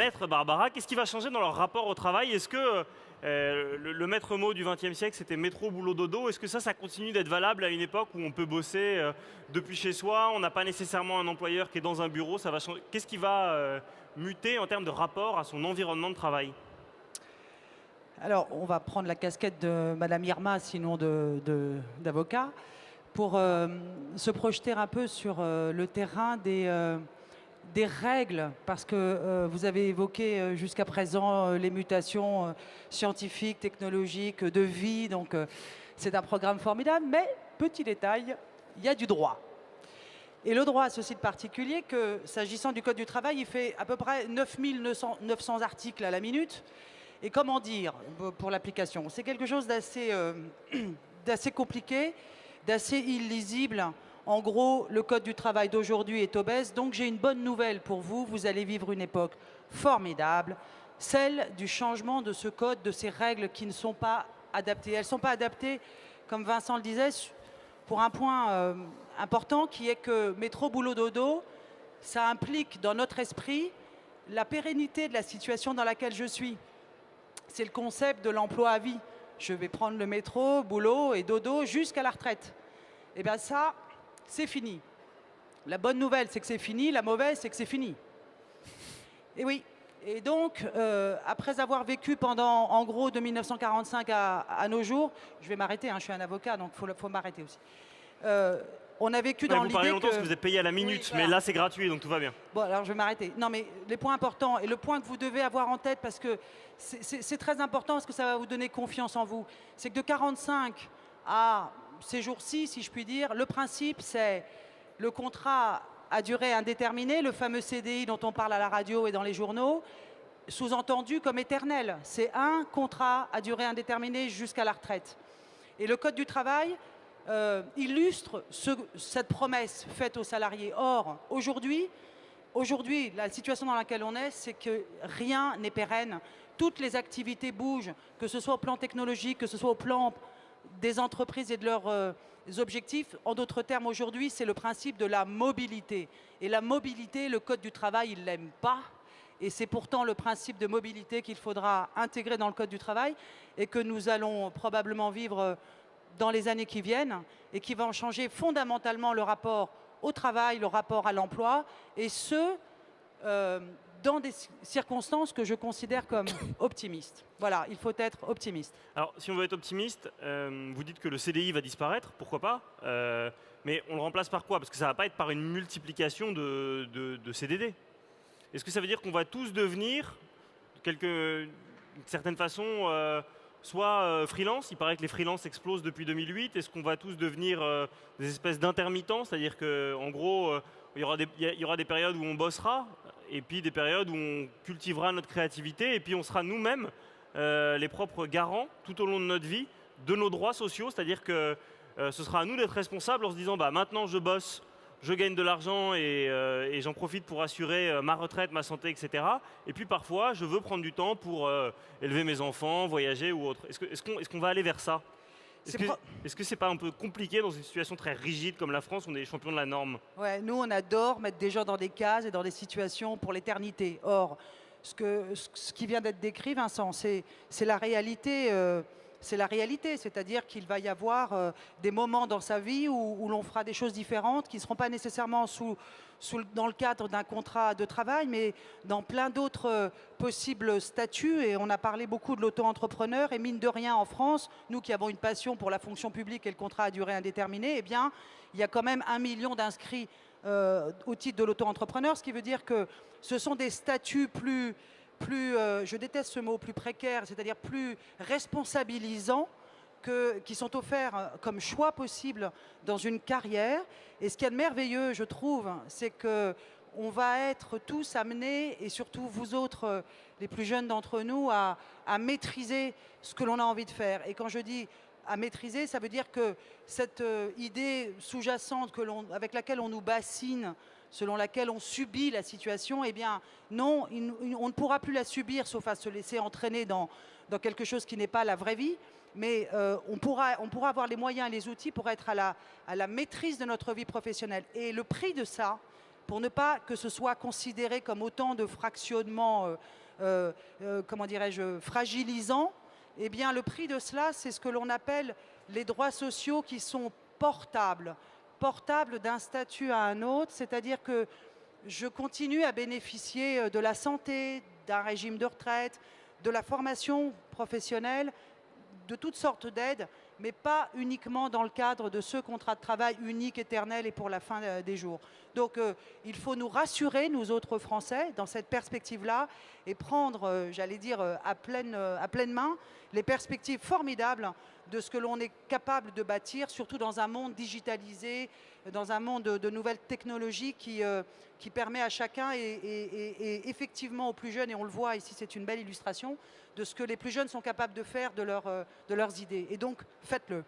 maître Barbara. Qu'est-ce qui va changer dans leur rapport au travail? Est-ce que le maître mot du XXe siècle, c'était métro, boulot, dodo? Est-ce que ça continue d'être valable à une époque où on peut bosser depuis chez soi? On n'a pas nécessairement un employeur qui est dans un bureau. Ça va changer. Qu'est-ce qui va muter en termes de rapport à son environnement de travail? Alors, on va prendre la casquette de Madame Irma, sinon d'avocat, pour se projeter un peu sur le terrain des règles, parce que vous avez évoqué jusqu'à présent les mutations scientifiques, technologiques, de vie, donc c'est un programme formidable, mais petit détail, il y a du droit. Et le droit a ceci de particulier que, s'agissant du Code du travail, il fait à peu près 900 articles à la minute. Et comment dire pour l'application? C'est quelque chose d'assez compliqué, d'assez illisible. En gros, le Code du travail d'aujourd'hui est obèse. Donc j'ai une bonne nouvelle pour vous. Vous allez vivre une époque formidable, celle du changement de ce code, de ces règles qui ne sont pas adaptées. Elles ne sont pas adaptées, comme Vincent le disait, pour un point important qui est que métro, boulot, dodo, ça implique dans notre esprit la pérennité de la situation dans laquelle je suis. C'est le concept de l'emploi à vie. Je vais prendre le métro, boulot et dodo jusqu'à la retraite. Et bien ça, c'est fini. La bonne nouvelle, c'est que c'est fini. La mauvaise, c'est que c'est fini. Et oui. Et donc, après avoir vécu pendant, en gros, de 1945 à nos jours, je vais m'arrêter, hein, je suis un avocat, donc il faut m'arrêter aussi. On a vécu dans l'idée que... Vous parlez longtemps parce que vous êtes payé à la minute, oui, voilà. Mais là, c'est gratuit, donc tout va bien. Bon, alors je vais m'arrêter. Non, mais les points importants, et le point que vous devez avoir en tête, parce que c'est très important, parce que ça va vous donner confiance en vous, c'est que de 45 à ces jours-ci, si je puis dire, le principe, c'est le contrat à durée indéterminée, le fameux CDI dont on parle à la radio et dans les journaux, sous-entendu comme éternel. C'est un contrat à durée indéterminée jusqu'à la retraite. Et le Code du travail illustre cette promesse faite aux salariés. Or, aujourd'hui, la situation dans laquelle on est, c'est que rien n'est pérenne. Toutes les activités bougent, que ce soit au plan technologique, que ce soit au plan des entreprises et de leurs objectifs. En d'autres termes, aujourd'hui, c'est le principe de la mobilité. Et la mobilité, le Code du travail, il ne l'aime pas. Et c'est pourtant le principe de mobilité qu'il faudra intégrer dans le Code du travail et que nous allons probablement vivre dans les années qui viennent et qui vont changer fondamentalement le rapport au travail, le rapport à l'emploi, et ce, dans des circonstances que je considère comme optimistes. Voilà, il faut être optimiste. Alors, si on veut être optimiste, vous dites que le CDI va disparaître, pourquoi pas, mais on le remplace par quoi? Parce que ça ne va pas être par une multiplication de CDD. Est-ce que ça veut dire qu'on va tous devenir, d'une certaine façon, soit freelance? Il paraît que les freelances explosent depuis 2008. Est-ce qu'on va tous devenir des espèces d'intermittents? C'est-à-dire qu'en gros, il y aura des périodes où on bossera, et puis des périodes où on cultivera notre créativité, et puis on sera nous-mêmes les propres garants, tout au long de notre vie, de nos droits sociaux. C'est-à-dire que ce sera à nous d'être responsables en se disant bah, « maintenant je bosse, je gagne de l'argent et j'en profite pour assurer ma retraite, ma santé, etc. Et puis parfois, je veux prendre du temps pour élever mes enfants, voyager ou autre. » Est-ce qu'on va aller vers ça? Est-ce que c'est pas un peu compliqué dans une situation très rigide comme la France? On est les champions de la norme. Ouais, nous, on adore mettre des gens dans des cases et dans des situations pour l'éternité. Or, ce qui vient d'être décrit, Vincent, c'est la réalité. C'est la réalité, c'est-à-dire qu'il va y avoir des moments dans sa vie où l'on fera des choses différentes qui ne seront pas nécessairement dans le cadre d'un contrat de travail, mais dans plein d'autres possibles statuts. Et on a parlé beaucoup de l'auto-entrepreneur. Et mine de rien, en France, nous qui avons une passion pour la fonction publique et le contrat à durée indéterminée, eh bien, il y a quand même 1 million d'inscrits au titre de l'auto-entrepreneur, ce qui veut dire que ce sont des statuts plus je déteste ce mot, plus précaire, c'est-à-dire plus responsabilisants, qui sont offerts comme choix possible dans une carrière. Et ce qu'il y a de merveilleux, je trouve, c'est qu'on va être tous amenés, et surtout vous autres, les plus jeunes d'entre nous, à maîtriser ce que l'on a envie de faire. Et quand je dis à maîtriser, ça veut dire que cette idée sous-jacente avec laquelle on nous bassine, selon laquelle on subit la situation, eh bien non, on ne pourra plus la subir sauf à se laisser entraîner dans quelque chose qui n'est pas la vraie vie, mais on pourra avoir les moyens et les outils pour être à la maîtrise de notre vie professionnelle. Et le prix de ça, pour ne pas que ce soit considéré comme autant de fractionnements, comment dirais-je, fragilisants. Eh bien, le prix de cela, c'est ce que l'on appelle les droits sociaux qui sont portables d'un statut à un autre, c'est-à-dire que je continue à bénéficier de la santé, d'un régime de retraite, de la formation professionnelle, de toutes sortes d'aides, mais pas uniquement dans le cadre de ce contrat de travail unique, éternel et pour la fin des jours. Donc il faut nous rassurer, nous autres Français, dans cette perspective-là, et prendre, j'allais dire, à pleine main, les perspectives formidables de ce que l'on est capable de bâtir, surtout dans un monde digitalisé, dans un monde de nouvelles technologies qui permet à chacun et effectivement aux plus jeunes, et on le voit ici, c'est une belle illustration, de ce que les plus jeunes sont capables de faire de leurs idées. Et donc, faites-le.